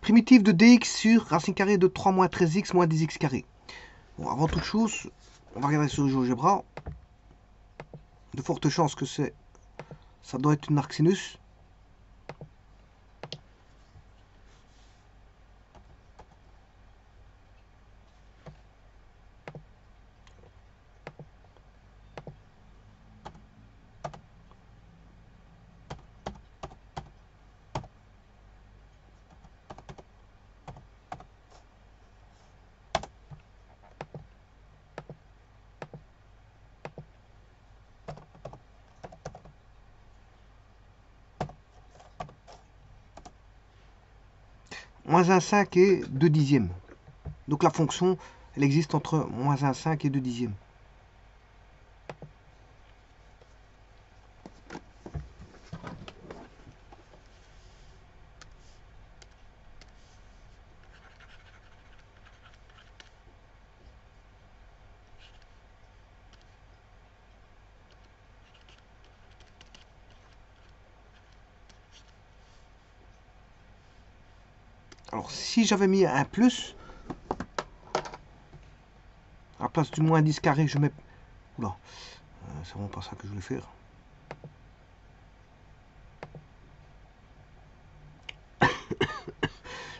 Primitive de dx sur racine carrée de 3 moins 13x moins 10x carré. Bon, avant toute chose, on va regarder sur le GeoGebra. De fortes chances que ça doit être une arc sinus. Moins 1,5 et 2 dixièmes. Donc la fonction, elle existe entre moins 1,5 et 2 dixièmes. Alors si j'avais mis un plus, à la place du moins 10 carré, je mets... Oula, c'est vraiment pas ça que je voulais faire.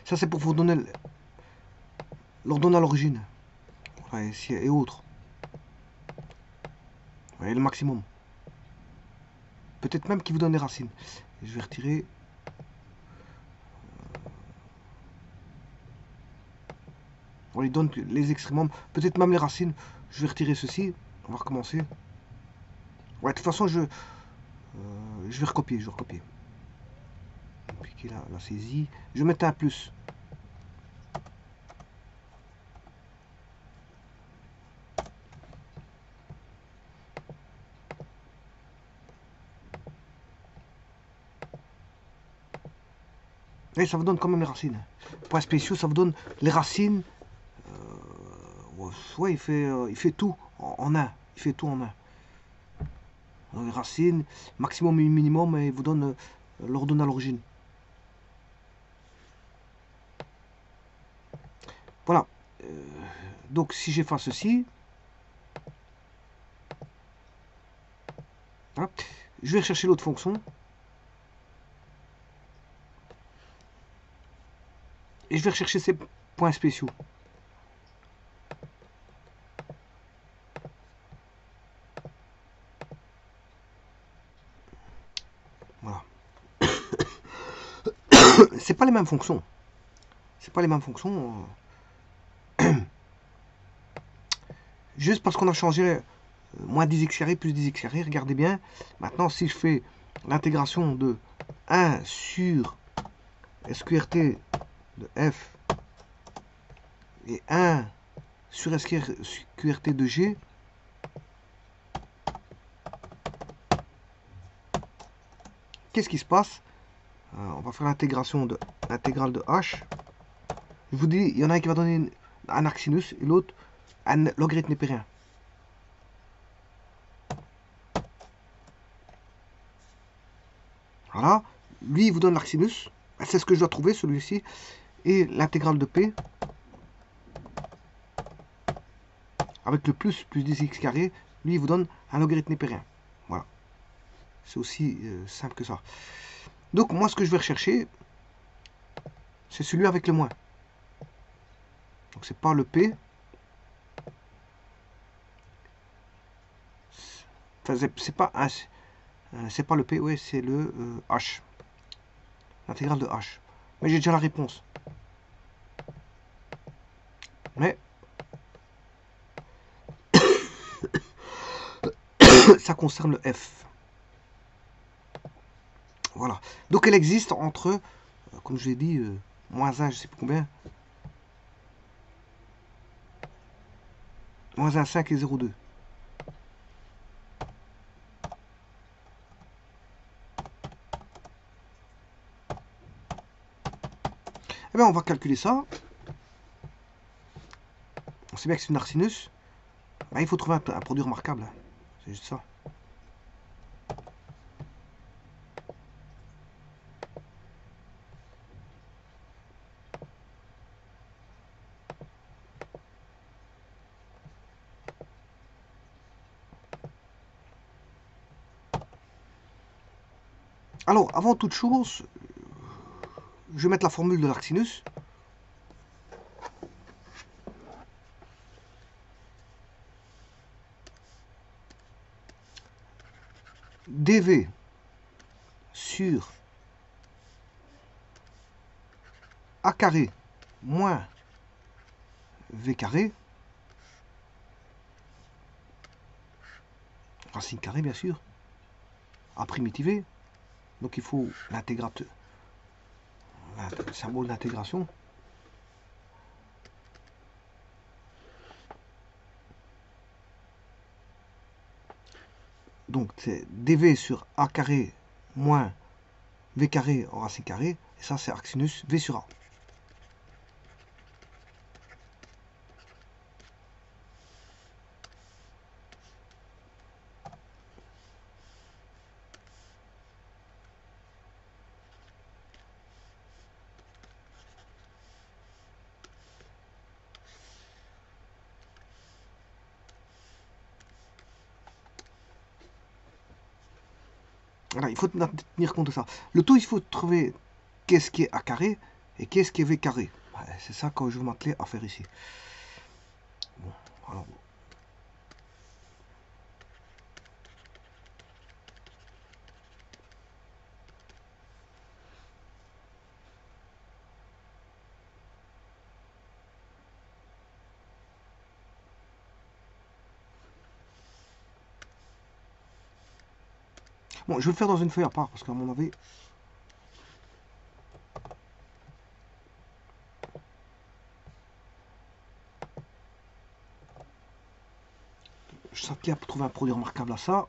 Ça c'est pour vous donner l'ordonnée à l'origine. Voilà, et autres. Vous voyez le maximum. Peut-être même qu'il vous donne les racines. Je vais retirer... On lui donne les extrémums, peut-être même les racines. Je vais retirer ceci. On va recommencer. Ouais, de toute façon, je vais recopier. Appliquer la saisie. Je vais mettre un plus. Et ça vous donne quand même les racines. Points spéciaux, ça vous donne les racines. Ouais, il fait tout en un. Il fait tout en un. Les racines, maximum et minimum, et il vous donne l'ordonnée à l'origine. Voilà. Donc si j'efface ceci, voilà, je vais rechercher l'autre fonction. Et je vais rechercher ces points spéciaux. Voilà. C'est pas les mêmes fonctions. C'est pas les mêmes fonctions. Juste parce qu'on a changé moins 10x carré plus 10x carré. Regardez bien. Maintenant, si je fais l'intégration de 1 sur SQRT de f et 1 sur SQRT de g, qu'est-ce qui se passe? On va faire l'intégration de l'intégrale de h. Je vous dis, il y en a un qui va donner un arc sinus et l'autre un logarithme népérien. Voilà. Lui, il vous donne l'arc sinus. C'est ce que je dois trouver, celui-ci. Et l'intégrale de p avec le plus 10x carré, lui, il vous donne un logarithme népérien. Voilà. C'est aussi simple que ça. Donc, moi, ce que je vais rechercher, c'est celui avec le moins. Donc, c'est pas le p. Enfin, c'est pas un... c'est pas le p, ouais, c'est le h. L'intégrale de h. Mais j'ai déjà la réponse. Mais ça concerne le f. Voilà. Donc elle existe entre, comme je l'ai dit, moins 1, je sais plus combien. Moins 1, 5 et 0,2. Eh bien, on va calculer ça. On sait bien que c'est une arc sinus. Ben, il faut trouver un produit remarquable. C'est juste ça. Alors, avant toute chose, je vais mettre la formule de l'arc sinus. dv sur a carré moins v carré, racine carrée bien sûr, à primitiver. Donc il faut l'intégrateur, le symbole d'intégration. Donc c'est dv sur a carré moins v carré en racine carrée. Et ça c'est arc sinus v sur a. Voilà, il faut tenir compte de ça. Le tout, il faut trouver qu'est-ce qui est a carré et qu'est-ce qui est v carré. C'est ça que je vais m'atteler à faire ici. Bon, alors. Bon, je vais le faire dans une feuille à part parce qu'à mon avis, je s'atteler à trouver un produit remarquable à ça.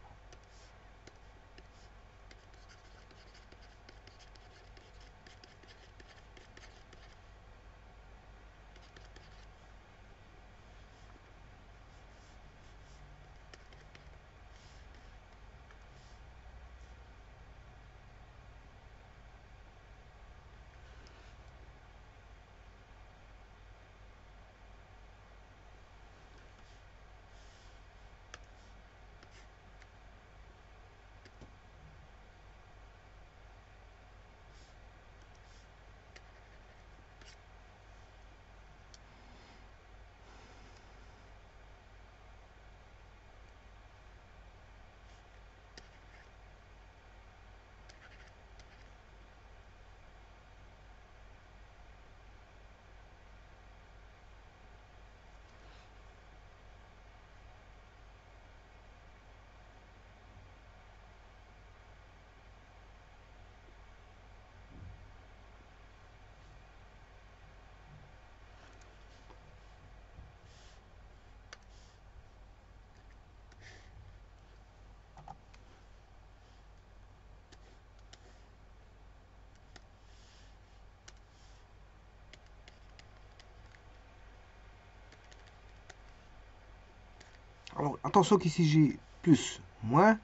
Alors attention qu'ici j'ai plus, moins,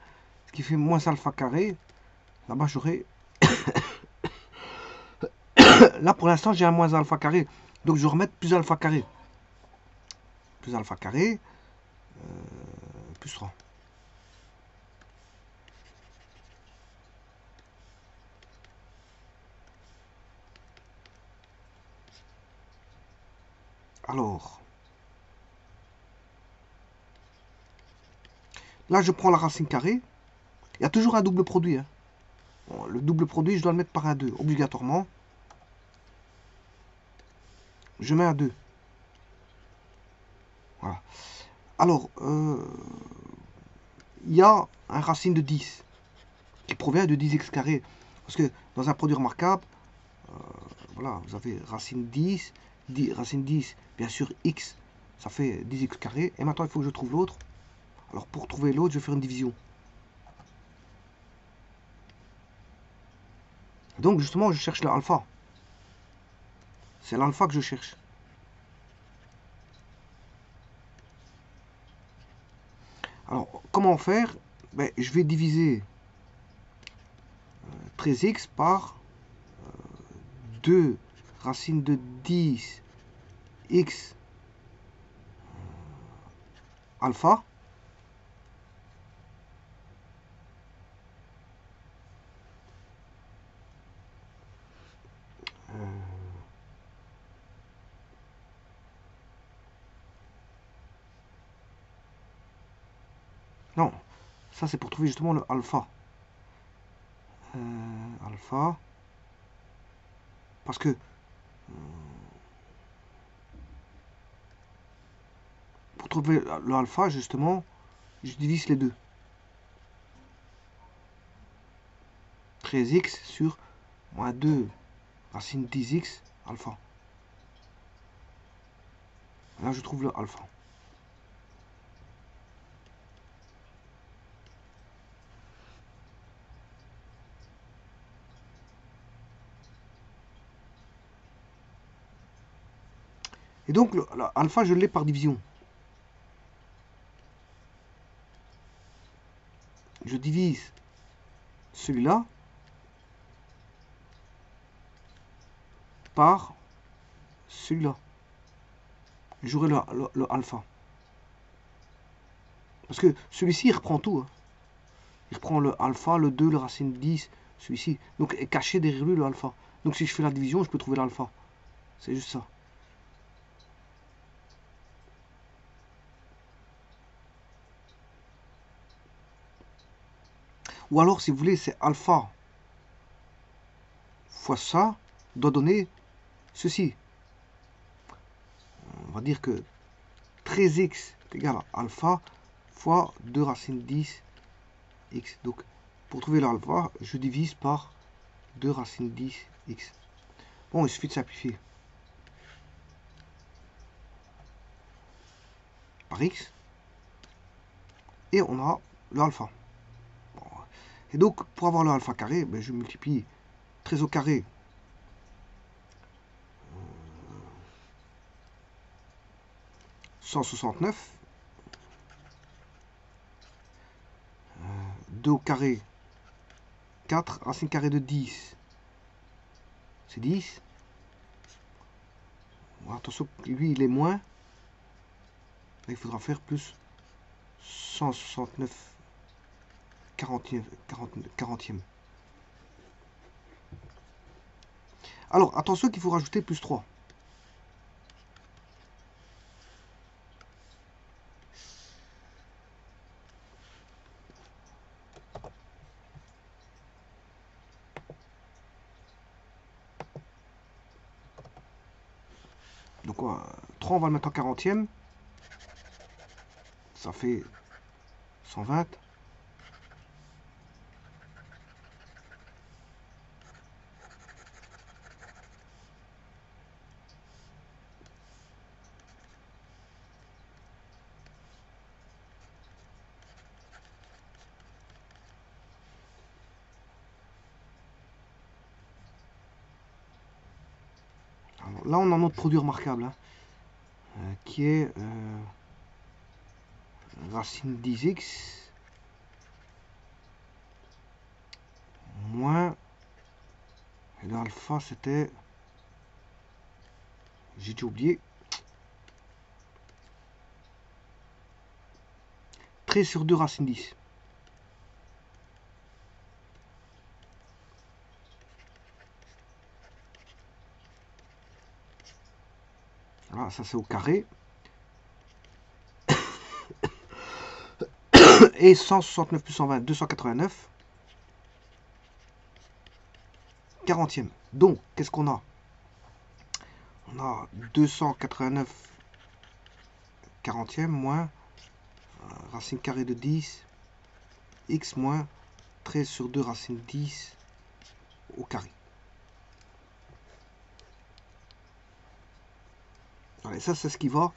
ce qui fait moins alpha carré. Là-bas j'aurai. Là pour l'instant j'ai un moins alpha carré. Donc je vais remettre plus alpha carré. Plus alpha carré. Plus 3. Alors. Là je prends la racine carrée. Il y a toujours un double produit. Hein. Bon, le double produit je dois le mettre par un 2. Obligatoirement. Je mets un 2. Voilà. Alors, il y a un racine de 10 qui provient de 10x carré. Parce que dans un produit remarquable, voilà, vous avez racine 10, racine 10, bien sûr x, ça fait 10x carré. Et maintenant, il faut que je trouve l'autre. Alors, pour trouver l'autre, je vais faire une division. Donc, justement, je cherche l'alpha. C'est l'alpha que je cherche. Alors, comment faire? Ben, je vais diviser 13x par 2 racine de 10 x alpha. Non, ça c'est pour trouver justement le alpha. Alpha. Parce que pour trouver le alpha, justement, je divise les deux. 13x sur moins 2 racine 10x alpha. Là, je trouve le alpha. Et donc, alpha, je l'ai par division. Je divise celui-là par celui-là. J'aurai le alpha. Parce que celui-ci, il reprend tout. Hein. Il reprend le alpha, le 2, le racine 10, celui-ci. Donc, est caché derrière lui le alpha. Donc, si je fais la division, je peux trouver l'alpha. C'est juste ça. Ou alors, si vous voulez, c'est alpha fois ça doit donner ceci. On va dire que 13x est égal à alpha fois 2 racine 10 x. Donc, pour trouver l'alpha, je divise par 2 racine 10 x. Bon, il suffit de simplifier. Par x. Et on a le alpha. Bon. Et donc, pour avoir le alpha carré, ben, je multiplie 13 au carré 169. 2 au carré 4. Racine carrée de 10. C'est 10. Attention, lui, il est moins. Là, il faudra faire plus 169 40e. Alors, attention qu'il faut rajouter plus 3. Donc, 3, on va le mettre en 40e. Ça fait 120. Alors, là, on a notre produit remarquable, hein, qui est racine 10x moins, et l'alpha c'était, j'ai déjà oublié, 13 sur 2 racine 10. Voilà, ça c'est au carré. Et 169 plus 120, 289. 40e. Donc, qu'est-ce qu'on a? On a 289 40e moins racine carrée de 10 x moins 13 sur 2 racine 10 au carré. Allez, ça c'est ce qui va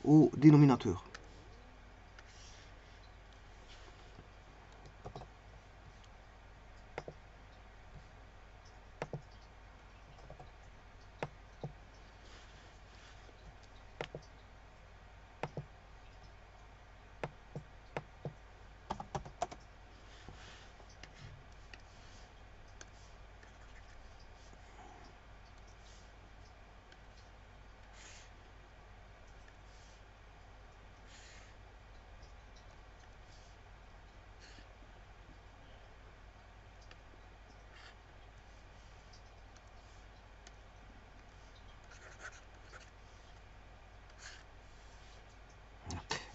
au dénominateur.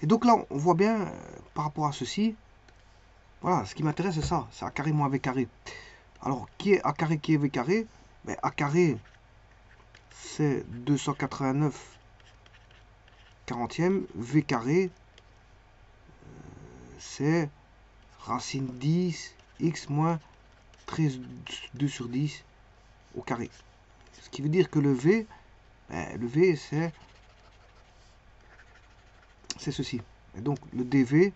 Et donc là, on voit bien par rapport à ceci, voilà, ce qui m'intéresse c'est ça, c'est A carré moins V carré. Alors, qui est A carré, qui est V carré? Ben, A carré, c'est 289 40e. V carré, c'est racine 10 x moins 13 2 sur 10 au carré. Ce qui veut dire que le V, ben, le V c'est ceci. Et donc le dV,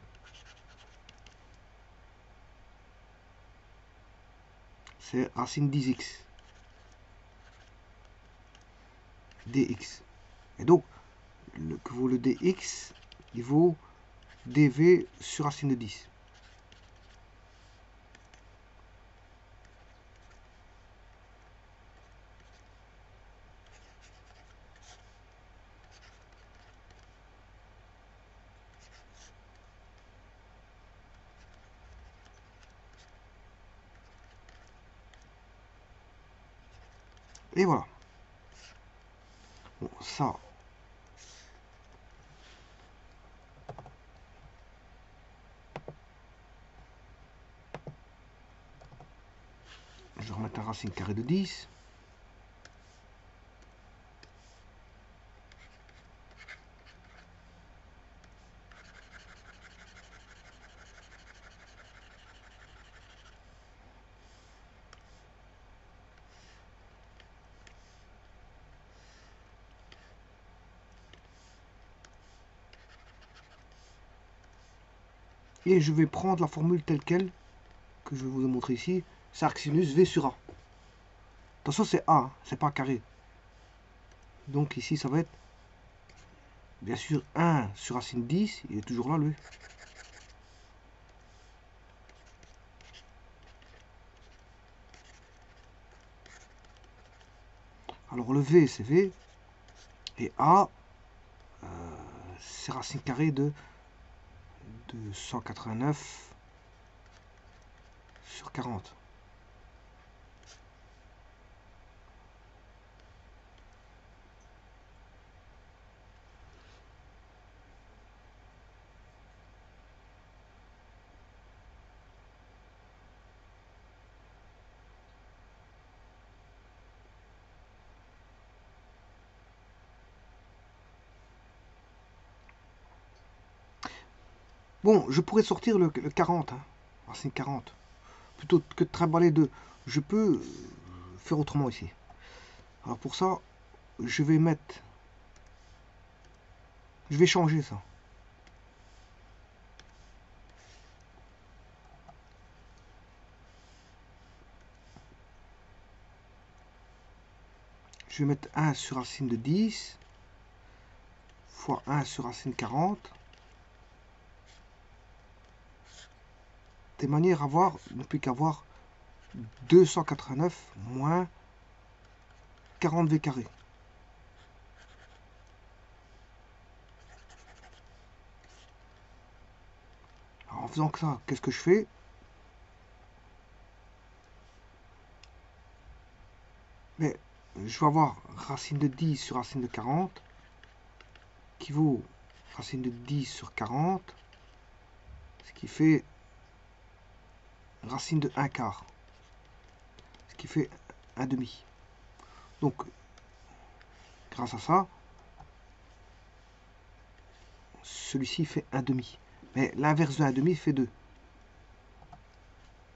c'est racine 10x dx. Et donc, que vaut le dx, il vaut dv sur racine de 10. Et voilà. Bon, ça, je vais remettre un racine carrée de 10. Et je vais prendre la formule telle quelle, que je vais vous montrer ici. C'est arc sinus V sur A. Attention, c'est A, hein, c'est pas carré. Donc ici, ça va être, bien sûr, 1 sur racine 10. Il est toujours là, lui. Alors le V, c'est V. Et A, c'est racine carrée de 189 sur 40. Bon, je pourrais sortir le 40, hein, racine 40. Plutôt que de trimballer 2. Je peux faire autrement ici. Alors pour ça, je vais mettre... Je vais changer ça. Je vais mettre 1 sur racine de 10 fois 1 sur racine 40. De manière à avoir, ne plus qu'avoir 289 moins 40 V carré. Alors, en faisant ça, qu'est-ce que je fais? Mais je vais avoir racine de 10 sur racine de 40 qui vaut racine de 10 sur 40, ce qui fait racine de 1 quart, ce qui fait 1 demi. Donc, grâce à ça, celui-ci fait 1 demi. Mais l'inverse de 1 demi fait 2.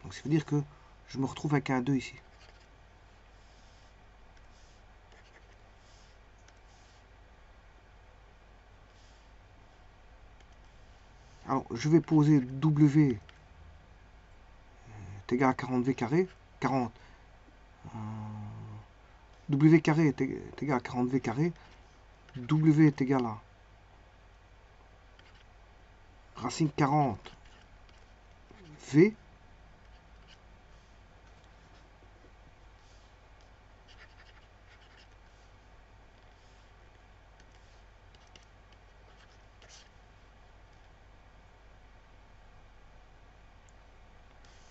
Donc ça veut dire que je me retrouve avec un 2 ici. Alors, je vais poser W est égal à 40V carré. 40. W carré est égal à 40V carré. W est égal à racine 40 V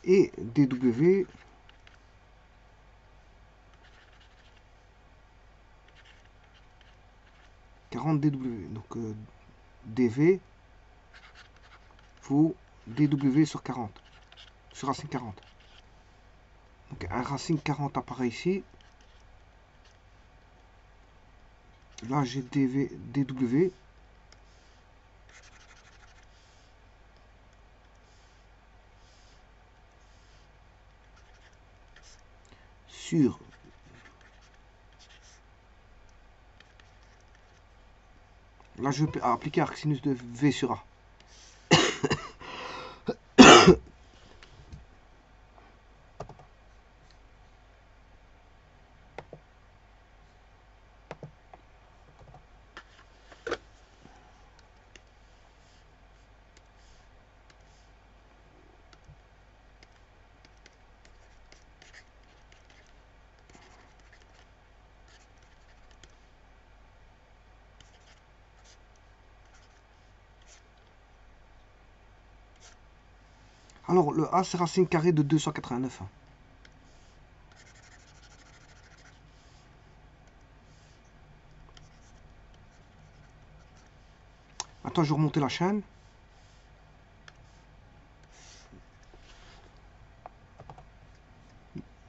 et dW 40 dW. Donc dV vaut dw sur 40. Sur racine 40. Donc un racine 40 apparaît ici. Là j'ai dw. Sur là je peux appliquer arcsinus de V sur A. Alors le A c'est racine carrée de 289. Attends, je vais remonter la chaîne.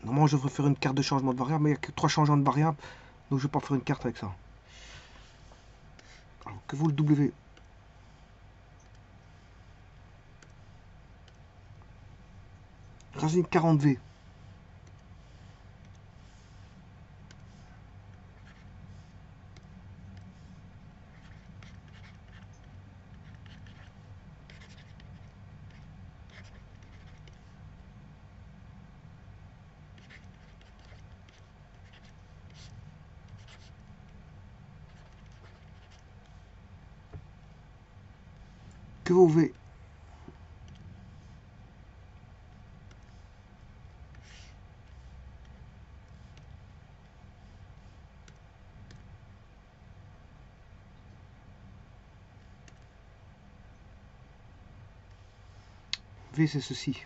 Normalement, je devrais faire une carte de changement de variable, mais il n'y a que 3 changements de variable, donc je ne vais pas faire une carte avec ça. Alors, que vaut le W? Racine 40V. Que vaut V? V c'est ceci.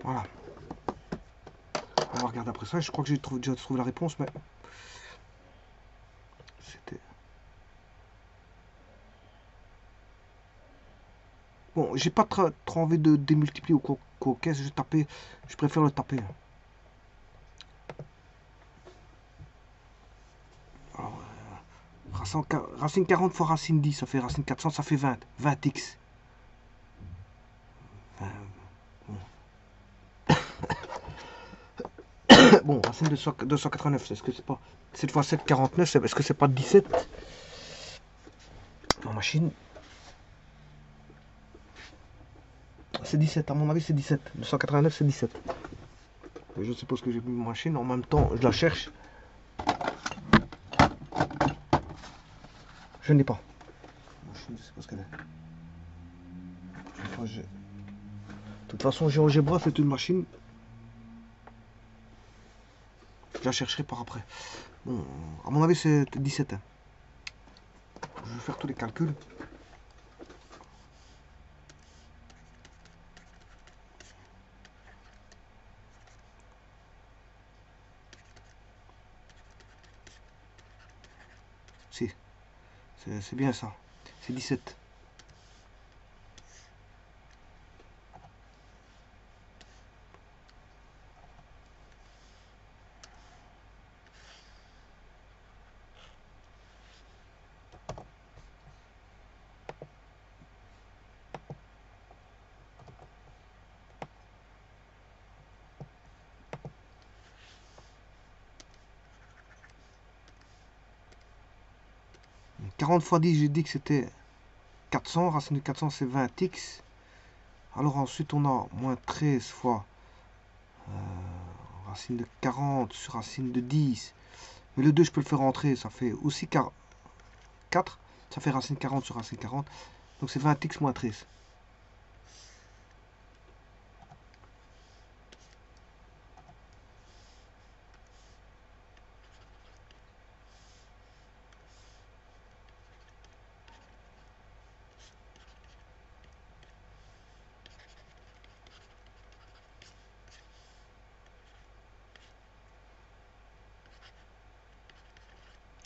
Voilà. On va regarder après ça. Je crois que j'ai déjà trouvé la réponse, mais c'était... Bon, j'ai pas trop envie de démultiplier ou quoi qu'est-ce, je préfère le taper. Alors, racine 40 fois racine 10, ça fait racine 400, ça fait 20. 20x. Bon, racine de 289, est-ce que c'est pas... Cette fois 749, est-ce que c'est pas 17 en machine? C'est 17, à mon avis c'est 17. 289 c'est 17. Je suppose que j'ai mis ma machine, en même temps je la cherche. Je n'ai pas. Je sais pas ce qu'elle est. De toute façon, GeoGebra c'est une machine. Je la chercherai par après. Bon, à mon avis c'est 17. Je vais faire tous les calculs. Si, c'est bien ça. C'est 17. 40 fois 10, j'ai dit que c'était 400. Racine de 400, c'est 20x. Alors ensuite, on a moins 13 fois racine de 40 sur racine de 10. Mais le 2, je peux le faire rentrer. Ça fait aussi 4. Ça fait racine 40 sur racine 40. Donc c'est 20x moins 13.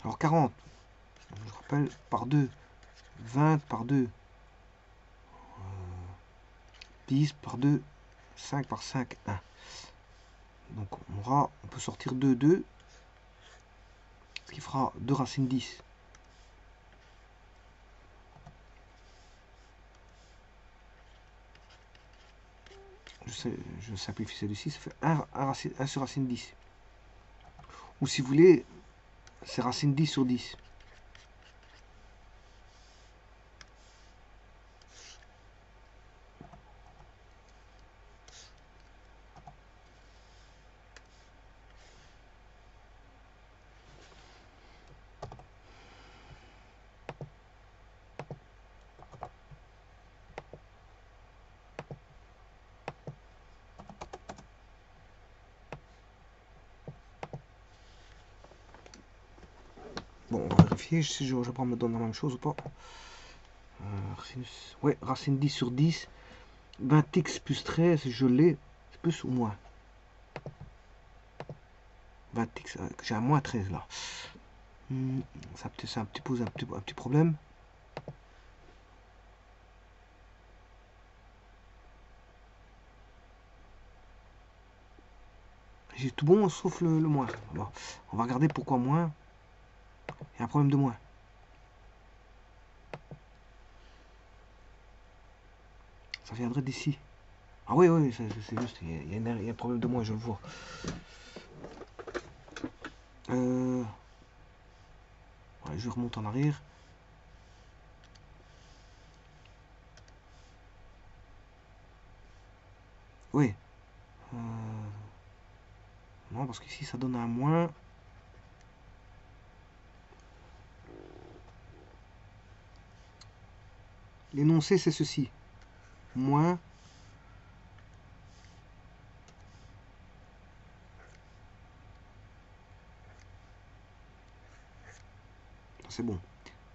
Alors 40, je rappelle, par 2. 20 par 2. 10 par 2. 5 par 5, 1. Donc on peut sortir 2, 2. Ce qui fera 2 racines 10. Je simplifie celui-ci, ça fait 1 sur racine 10. Ou si vous voulez, c'est racine 10 sur 10. Bon, on va vérifier si je prends me donne la même chose ou pas. Ouais, racine 10 sur 10. 20x plus 13, je l'ai. C'est plus ou moins 20x, j'ai un moins 13 là. Ça pose un petit problème. J'ai tout bon sauf le moins. Bon, on va regarder pourquoi moins. Il y a un problème de moins. Ça viendrait d'ici. Ah oui, oui, c'est juste. Il y a un problème de moins, je le vois. Ouais, je remonte en arrière. Oui. Non, parce qu'ici, ça donne un moins. L'énoncé, c'est ceci. Moins. C'est bon.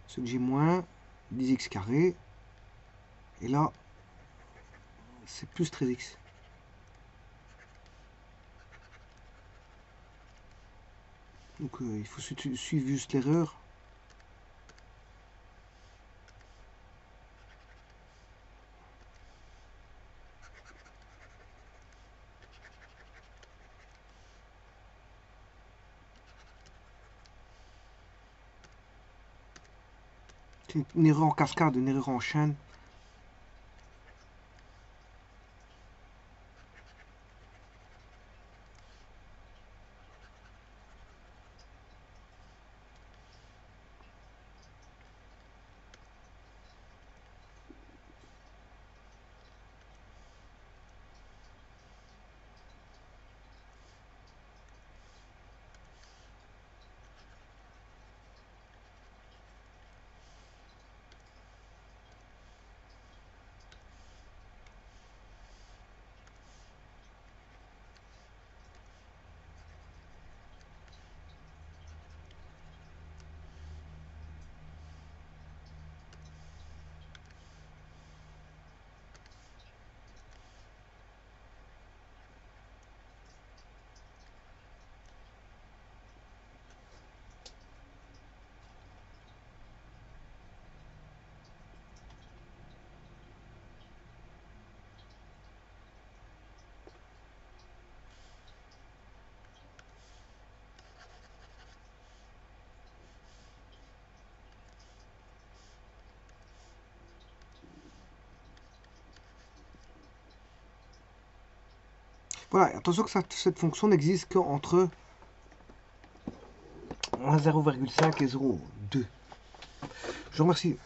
Ce que j'ai moins 10x carré. Et là, c'est plus 13x. Donc il faut suivre juste l'erreur. C'est une erreur en cascade, une erreur en chaîne. Voilà, attention que cette fonction n'existe qu'entre moins 0,5 et 0,2. Je vous remercie.